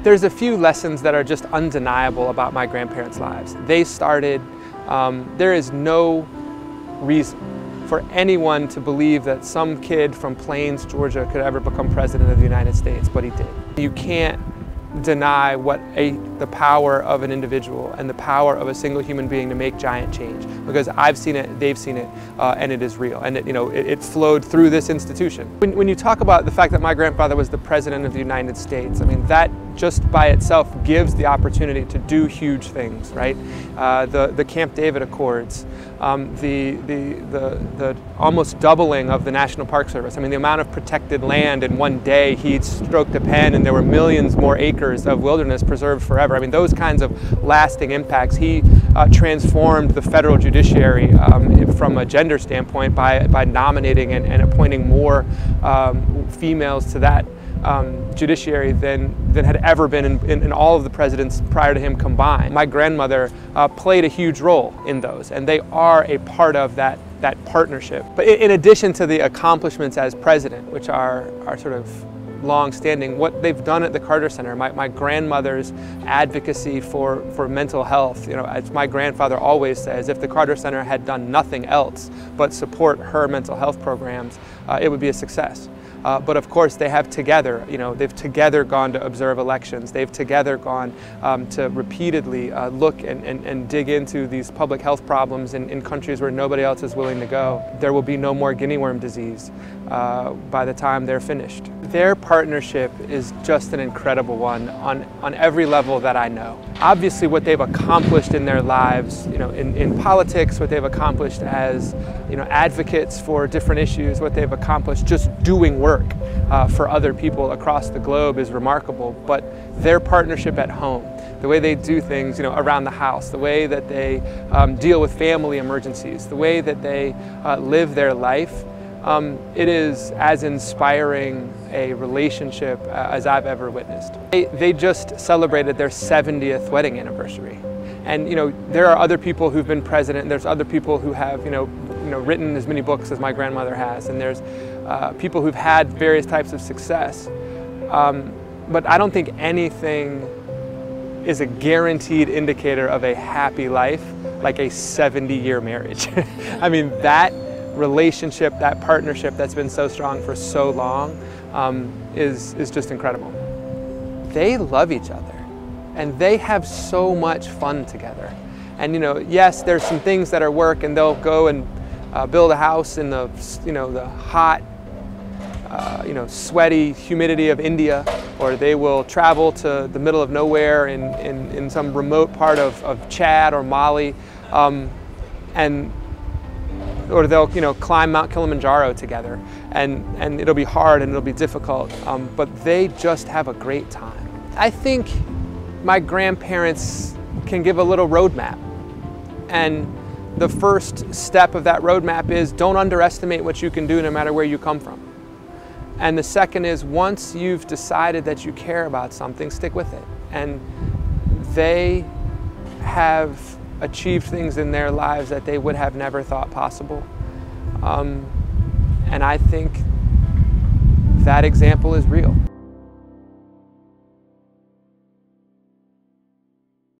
There's a few lessons that are just undeniable about my grandparents' lives. They started, there is no reason for anyone to believe that some kid from Plains, Georgia could ever become president of the United States, but he did. You can't deny the power of an individual and the power of a single human being to make giant change, because I've seen it, they've seen it, and it is real, and it flowed through this institution. When you talk about the fact that my grandfather was the president of the United States, I mean, that just by itself gives the opportunity to do huge things, right? The Camp David Accords, the almost doubling of the National Park Service. I mean, the amount of protected land in one day, he stroked a pen and there were millions more acres of wilderness preserved forever. I mean, those kinds of lasting impacts. He transformed the federal judiciary from a gender standpoint by nominating and appointing more females to that judiciary than had ever been in all of the presidents prior to him combined. My grandmother played a huge role in those, and they are a part of that partnership. But in addition to the accomplishments as president, which are sort of long-standing, what they've done at the Carter Center, my grandmother's advocacy for mental health, as my grandfather always says, if the Carter Center had done nothing else but support her mental health programs, it would be a success. But of course they have together, they've together gone to observe elections. They've together gone to repeatedly look and dig into these public health problems in countries where nobody else is willing to go. There will be no more guinea worm disease by the time they're finished. Their partnership is just an incredible one on every level that I know. Obviously what they've accomplished in their lives, in politics, what they've accomplished as advocates for different issues, what they've accomplished just doing work for other people across the globe is remarkable. But their partnership at home, the way they do things around the house, the way that they deal with family emergencies, the way that they live their life, it is as inspiring a relationship as I've ever witnessed. They just celebrated their 70th wedding anniversary. And there are other people who've been president, and there's other people who have written as many books as my grandmother has, and there's people who've had various types of success. But I don't think anything is a guaranteed indicator of a happy life like a 70-year marriage. I mean, that relationship, that partnership that's been so strong for so long is just incredible. They love each other and they have so much fun together. And yes, there's some things that are work, and they'll go and build a house in the the hot sweaty humidity of India, or they will travel to the middle of nowhere in some remote part of Chad or Mali, or they'll climb Mount Kilimanjaro together, and it'll be hard and it'll be difficult, but they just have a great time. I think my grandparents can give a little roadmap, and the first step of that roadmap is don't underestimate what you can do no matter where you come from. And the second is, once you've decided that you care about something, stick with it. And they have achieved things in their lives that they would have never thought possible. And I think that example is real.